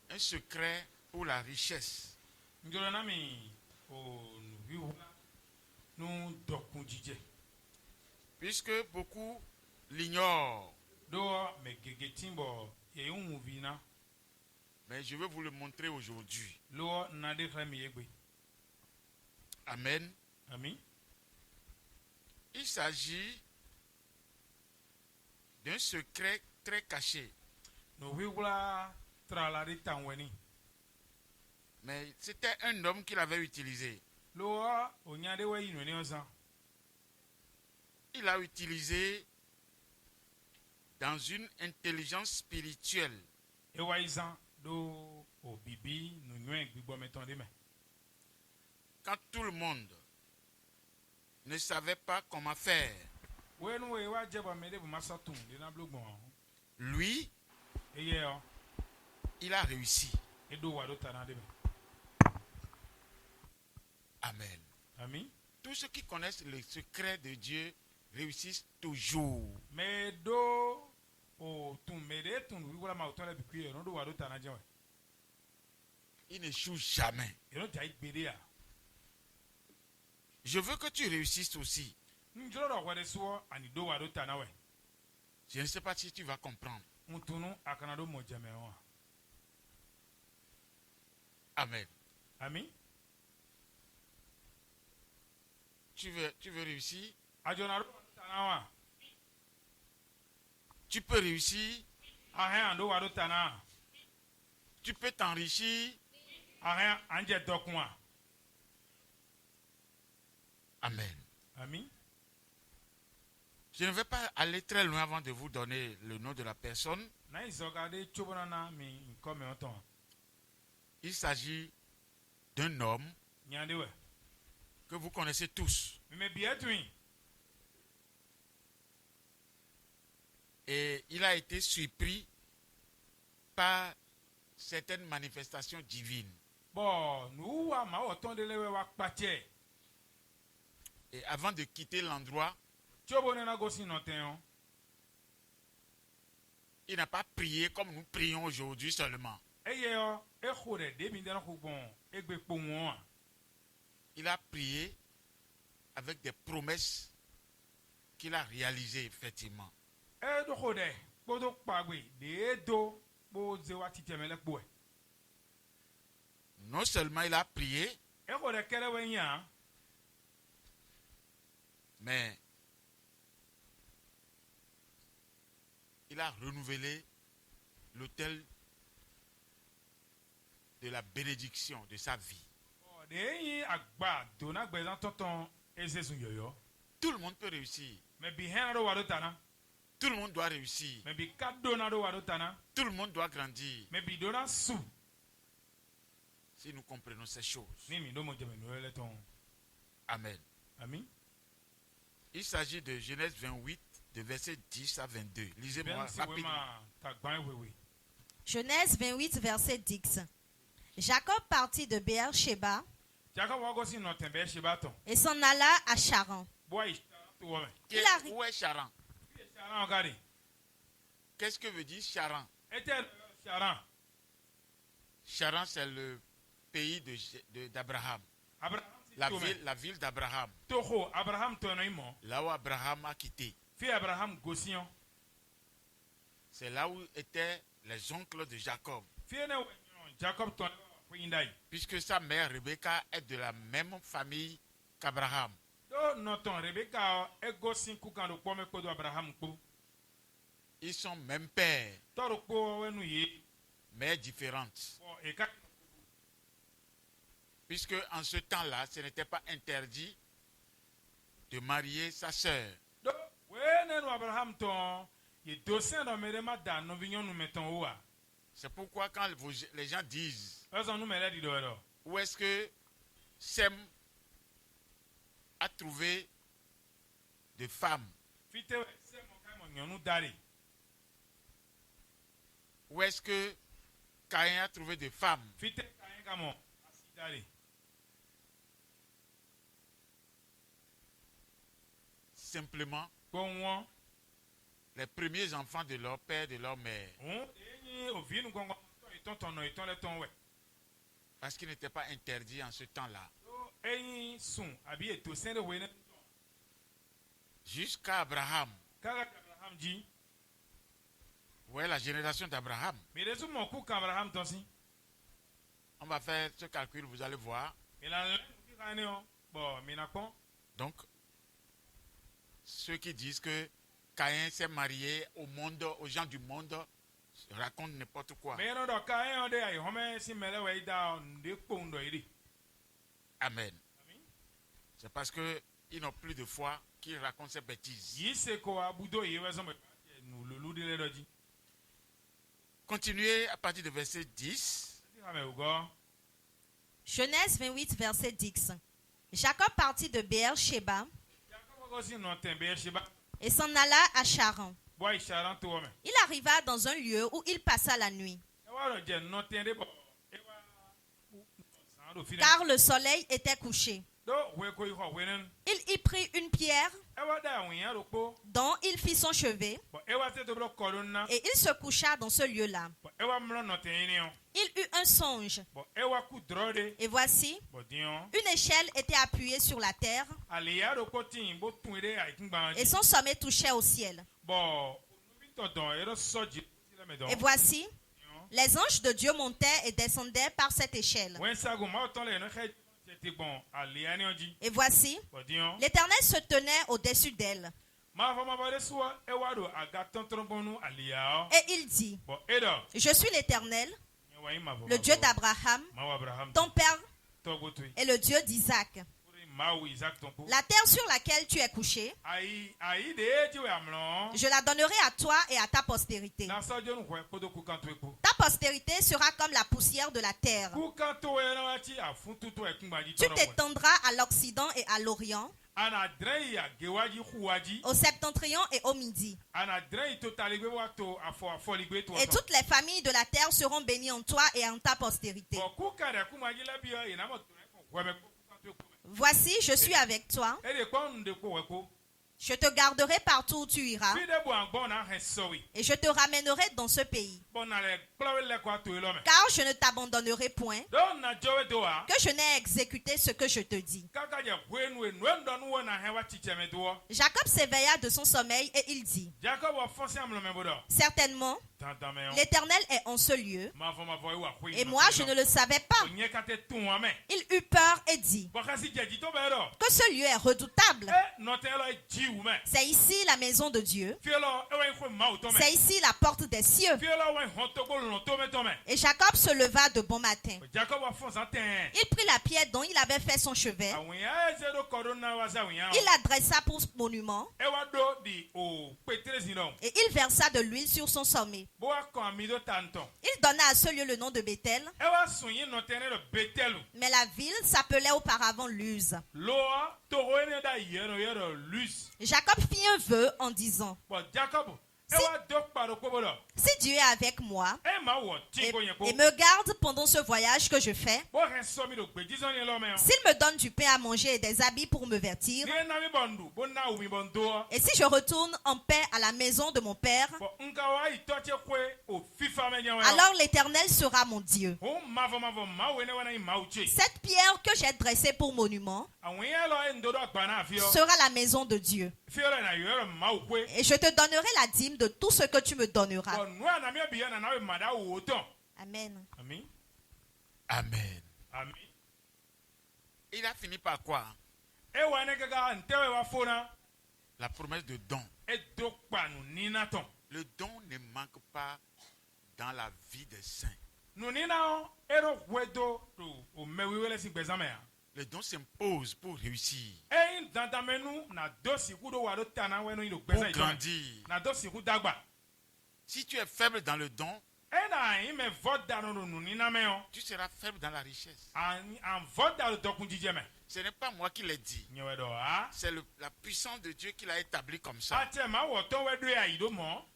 Un secret pour la richesse. Puisque beaucoup l'ignorent. Mais je veux vous le montrer aujourd'hui. Amen. Amen. Il s'agit d'un secret très caché. Mais c'était un homme qui l'avait utilisé. Il l'a utilisé dans une intelligence spirituelle. Quand tout le monde ne savait pas comment faire, lui, il a réussi. Amen. Amen. Tous ceux qui connaissent le secret de Dieu réussissent toujours. Ils n'échouent jamais. Je veux que tu réussisses aussi. Je ne sais pas si tu vas comprendre. Amen. Amen. Tu veux réussir? Tu peux réussir? Tu peux t'enrichir? Amen. Amen. Je ne vais pas aller très loin avant de vous donner le nom de la personne. Il s'agit d'un homme que vous connaissez tous. Et il a été surpris par certaines manifestations divines. Et avant de quitter l'endroit, il n'a pas prié comme nous prions aujourd'hui seulement. Il a prié avec des promesses qu'il a réalisées effectivement. Non seulement il a prié, mais il a renouvelé l'autel de la bénédiction de sa vie. Tout le monde peut réussir. Tout le monde doit réussir. Tout le monde doit grandir. Si nous comprenons ces choses. Amen. Amen. Il s'agit de Genèse 28, de versets 10 à 22. Lisez-moi rapidement. Genèse 28, verset 10. Jacob partit de Beer-Sheba et s'en alla à Charan. Où est Charan? Qu'est-ce que veut dire Charan? Charan, c'est le pays d'Abraham. La ville d'Abraham. Là où Abraham a quitté. C'est là où étaient les oncles de Jacob. Puisque sa mère Rebecca est de la même famille qu'Abraham. Ils sont même pères, mais différentes. Puisque en ce temps-là, ce n'était pas interdit de marier sa sœur. C'est pourquoi quand les gens disent où est-ce que Sem a trouvé des femmes, où est-ce que Caïn a trouvé des femmes, simplement les premiers enfants de leur père, de leur mère. Parce qu'il n'était pas interdit en ce temps-là. Jusqu'à Abraham. Vous voyez la génération d'Abraham. On va faire ce calcul, vous allez voir. Donc, ceux qui disent que Caïn s'est marié au monde, aux gens du monde, racontent n'importe quoi. Amen. C'est parce qu'ils n'ont plus de foi qu'ils racontent ces bêtises. Continuez à partir du verset 10. Genèse 28, verset 10. Jacob partit de Beer-Sheba et s'en alla à Charan. Il arriva dans un lieu où il passa la nuit, car le soleil était couché. Il y prit une pierre dont il fit son chevet et il se coucha dans ce lieu-là. Il eut un songe et voici, une échelle était appuyée sur la terre et son sommet touchait au ciel. Et voici, les anges de Dieu montaient et descendaient par cette échelle. Et voici, l'Éternel se tenait au-dessus d'elle. Et il dit, je suis l'Éternel, le Dieu d'Abraham, ton père, et le Dieu d'Isaac. La terre sur laquelle tu es couché, je la donnerai à toi et à ta postérité. Ta postérité sera comme la poussière de la terre. Tu t'étendras à l'Occident et à l'Orient, au septentrion et au midi. Et toutes les familles de la terre seront bénies en toi et en ta postérité. Voici, je suis avec toi. Je te garderai partout où tu iras. Et je te ramènerai dans ce pays. Car je ne t'abandonnerai point, que je n'ai exécuté ce que je te dis. Jacob s'éveilla de son sommeil et il dit, certainement, l'Éternel est en ce lieu, et moi je ne le savais pas. Il eut peur et dit, que ce lieu est redoutable. C'est ici la maison de Dieu. C'est ici la porte des cieux. Et Jacob se leva de bon matin. Il prit la pierre dont il avait fait son chevet. Il la dressa pour monument. Et il versa de l'huile sur son sommet. Il donna à ce lieu le nom de Bethel. Mais la ville s'appelait auparavant Luz. Jacob fit un vœu en disant, si Dieu est avec moi et me garde pendant ce voyage que je fais, s'il me donne du pain à manger et des habits pour me vêtir, et si je retourne en paix à la maison de mon père, alors l'Éternel sera mon Dieu. Cette pierre que j'ai dressée pour monument sera la maison de Dieu. Et je te donnerai la dîme de tout ce que tu me donneras. Amen. Amen. Il a fini par quoi? La promesse de don. Le don ne manque pas dans la vie des saints. Le don s'impose pour réussir, pour grandir. Si tu es faible dans le don, tu seras faible dans la richesse. Ce n'est pas moi qui l'ai dit. C'est la puissance de Dieu qui l'a établi comme ça.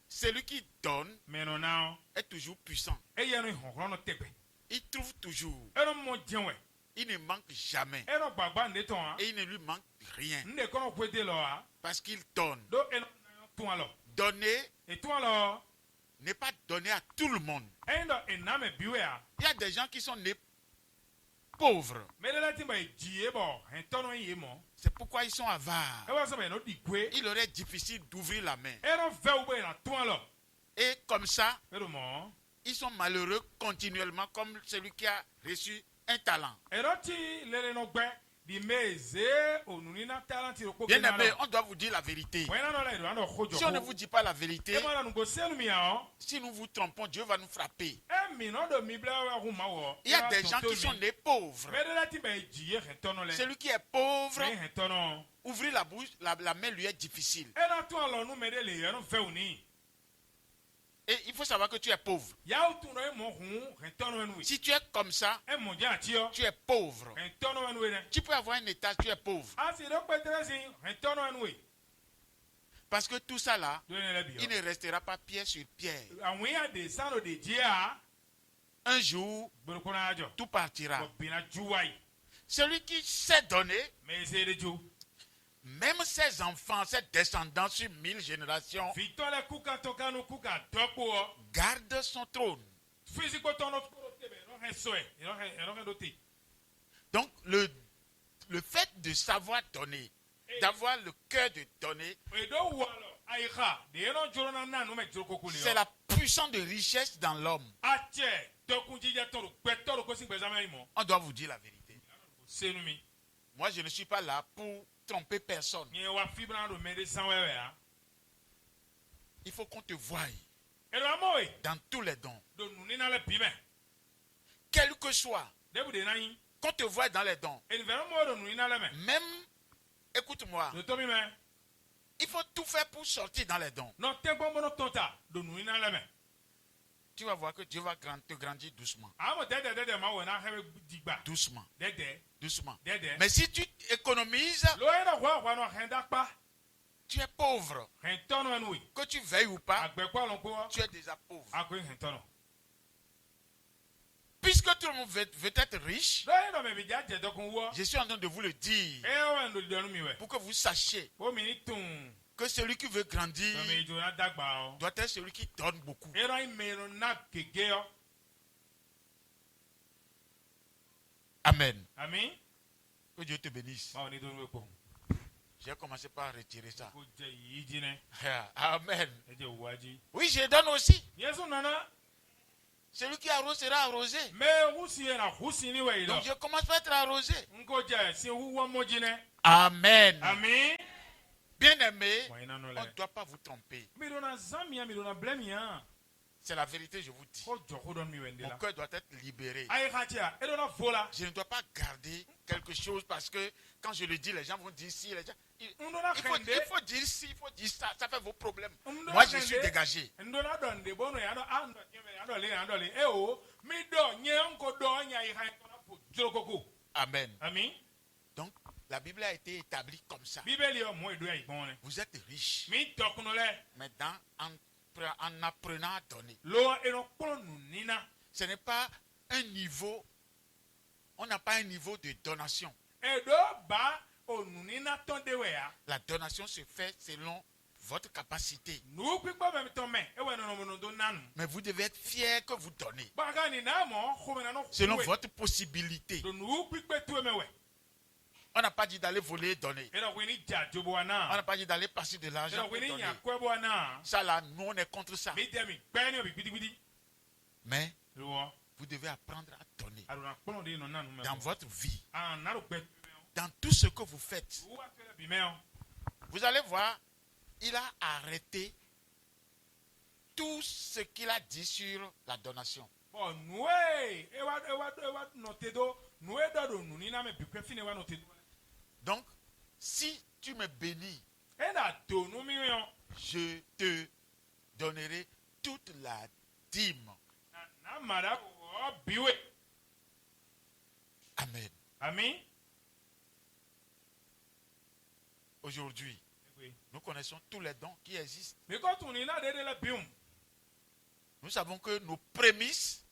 Celui qui donne est toujours puissant. Il trouve toujours. Il ne manque jamais. Et il ne lui manque rien. Parce qu'il donne. donner n'est pas donné à tout le monde. Il y a des gens qui sont nés pauvres. C'est pourquoi ils sont avares. Il leur est difficile d'ouvrir la main. Et comme ça, ils sont malheureux continuellement comme celui qui a reçu un talent. Bien aimé, on doit vous dire la vérité. Si on ne vous dit pas la vérité, si nous vous trompons, Dieu va nous frapper. Il y a des gens qui sont nés pauvres. Celui qui est pauvre, ouvrir la bouche, la main lui est difficile. Et il faut savoir que tu es pauvre. Si tu es comme ça, tu es pauvre. Tu peux avoir un étage, tu es pauvre. Parce que tout ça là, il ne restera pas pierre sur pierre. Un jour, tout partira. Celui qui sait donner, même ses enfants, ses descendants sur 1000 générations, gardent son trône. Donc, le fait de savoir donner, d'avoir le cœur de donner, c'est la puissance de richesse dans l'homme. On doit vous dire la vérité. Moi, je ne suis pas là pour tromper personne. Il faut qu'on te voie dans tous les dons. Quel que soit, qu'on te voie dans les dons. Même, écoute-moi, il faut tout faire pour sortir dans les dons. Tu vas voir que Dieu va te grandir doucement. Doucement. Doucement. Mais si tu économises, tu es pauvre. Que tu veilles ou pas, tu es déjà pauvre. Puisque tout le monde veut être riche, je suis en train de vous le dire pour que vous sachiez que celui qui veut grandir doit être celui qui donne beaucoup. Amen. Que Dieu te bénisse. J'ai commencé par retirer ça. Amen. Oui, je donne aussi. Celui qui arrose sera arrosé. Donc je commence par être arrosé. Amen. Bien aimé, on ne doit pas vous tromper. C'est la vérité, je vous dis. Mon cœur doit être libéré. Je ne dois pas garder quelque chose parce que quand je le dis, les gens vont dire si. Il faut dire si, il faut dire ça. Ça fait vos problèmes. Moi, je suis dégagé. Amen. Donc, la Bible a été établie comme ça. Vous êtes riche. Maintenant, en apprenant à donner. Ce n'est pas un niveau, on n'a pas un niveau de donation. La donation se fait selon votre capacité. Mais vous devez être fier que vous donnez. Selon votre possibilité. On n'a pas dit d'aller voler et donner. On n'a pas dit d'aller passer de l'argent pour donner. Ça là, nous on est contre ça. Mais vous devez apprendre à donner. Dans votre vie. Dans tout ce que vous faites. Vous allez voir, il a arrêté tout ce qu'il a dit sur la donation. Donc, si tu me bénis, je te donnerai toute la dîme. Amen. Aujourd'hui, nous connaissons tous les dons qui existent. Nous savons que nos prémices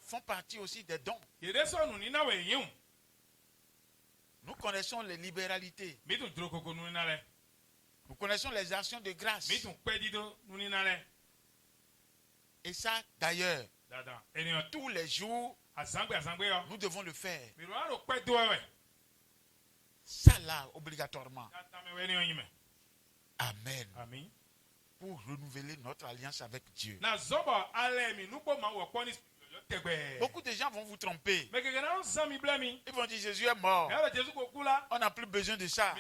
font partie aussi des dons. Nous connaissons les libéralités. Nous connaissons les actions de grâce. Et ça, d'ailleurs, tous les jours, nous devons le faire. Ça là, obligatoirement. Amen. Pour renouveler notre alliance avec Dieu. Beaucoup de gens vont vous tromper. Ils vont dire Jésus est mort. On n'a plus besoin de ça.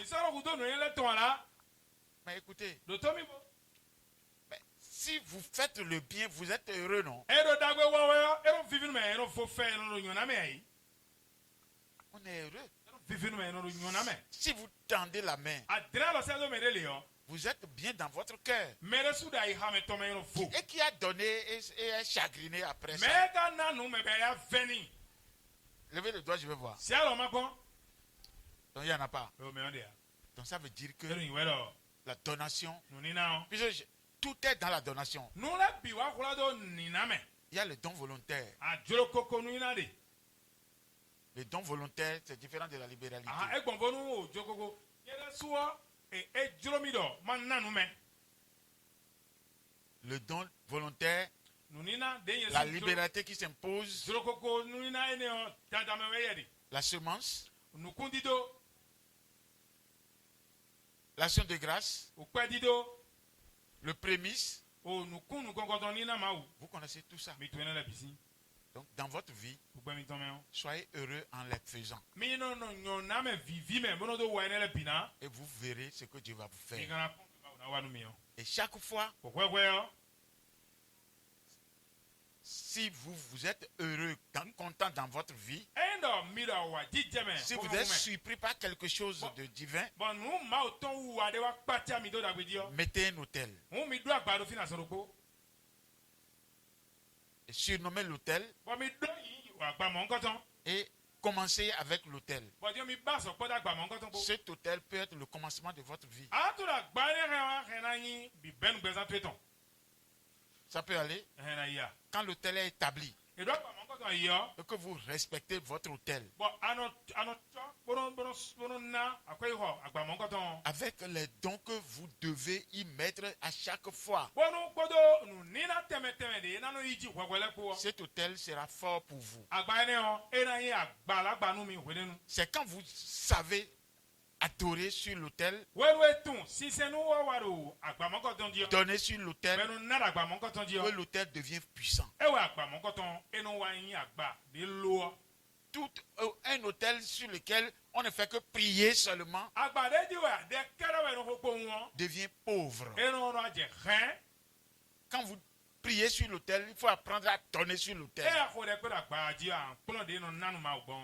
Mais écoutez, si vous faites le bien, vous êtes heureux, non? On est heureux. Si vous tendez la main, vous êtes bien dans votre cœur. Et qui a donné et est chagriné après ça? Levez le doigt, je vais voir. Donc il n'y en a pas. Donc ça veut dire que la donation, puisque tout est dans la donation. Il y a le don volontaire. Le don volontaire, c'est différent de la libéralité. Le don volontaire, la libéralité qui s'impose, la semence, l'action de grâce, le prémisse. Vous connaissez tout ça. Donc, dans votre vie, soyez heureux en les faisant. Et vous verrez ce que Dieu va vous faire. Et chaque fois, si vous êtes heureux, content dans votre vie, si vous êtes surpris par quelque chose de divin, mettez un autel. Et surnommez l'autel. Et commencez avec l'autel. Cet autel peut être le commencement de votre vie. Ça peut aller. Quand l'autel est établi et que vous respectez votre autel avec les dons que vous devez y mettre à chaque fois, cet autel sera fort pour vous. C'est quand vous savez adorer sur l'autel, donner sur l'autel, que l'autel devient puissant. Tout un autel sur lequel on ne fait que prier seulement devient pauvre. Quand vous priez sur l'autel, il faut apprendre à donner sur l'autel.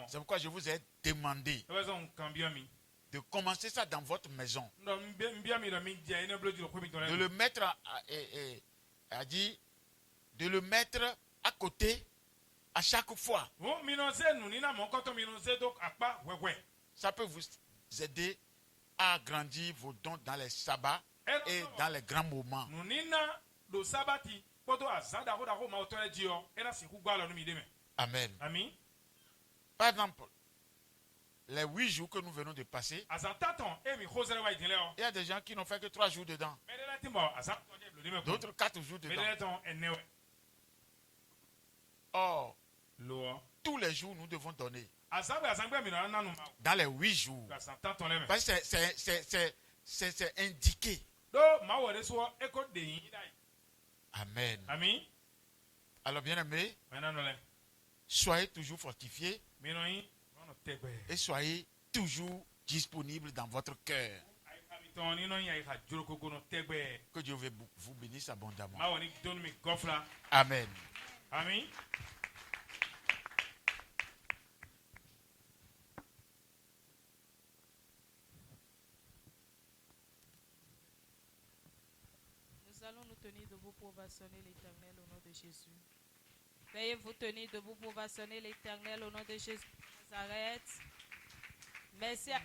C'est pourquoi je vous ai demandé de commencer ça dans votre maison. De le mettre de le mettre à côté à chaque fois. Ça peut vous aider à agrandir vos dons dans les sabbats et dans les grands moments. Amen. Par exemple, les 8 jours que nous venons de passer, il y a des gens qui n'ont fait que 3 jours dedans. D'autres 4 jours dedans. Or, tous les jours nous devons donner. Dans les 8 jours. Parce que c'est indiqué. Amen. Alors bien aimé, soyez toujours fortifiés. Et soyez toujours disponible dans votre cœur. Que Dieu vous bénisse abondamment. Amen. Nous allons nous tenir debout pour ovationner l'Éternel au nom de Jésus. Veuillez vous tenir debout pour ovationner l'Éternel au nom de Jésus de Nazareth. Merci à